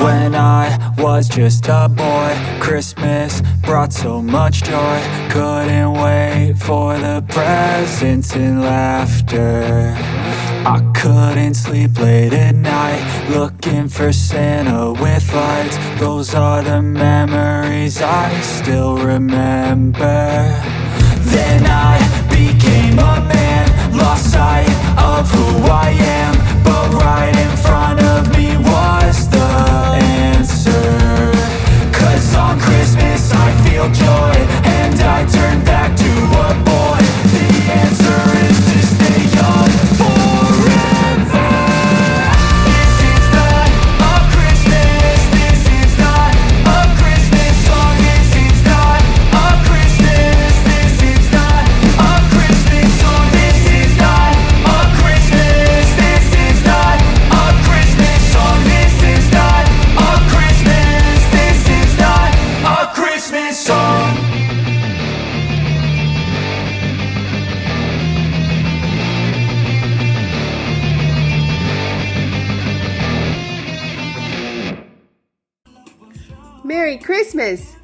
When I was just a boy, Christmas brought so much joy. Couldn't wait for the presents and laughter. I couldn't sleep late at night, looking for Santa with lights. Those are the memories I still remember. Then I became a man, lost sight of who I am. But right in front of me was the answer. 'Cause on Christmas I feel joy, and I turn back to a boy. The answer is to stay young forever. This is not a Christmas, this is not a Christmas song. This is not a Christmas, this is not a Christmas song. This is not a Christmas, this is not a Christmas song. This is not a Christmas, this is not a Christmas song. Merry Christmas!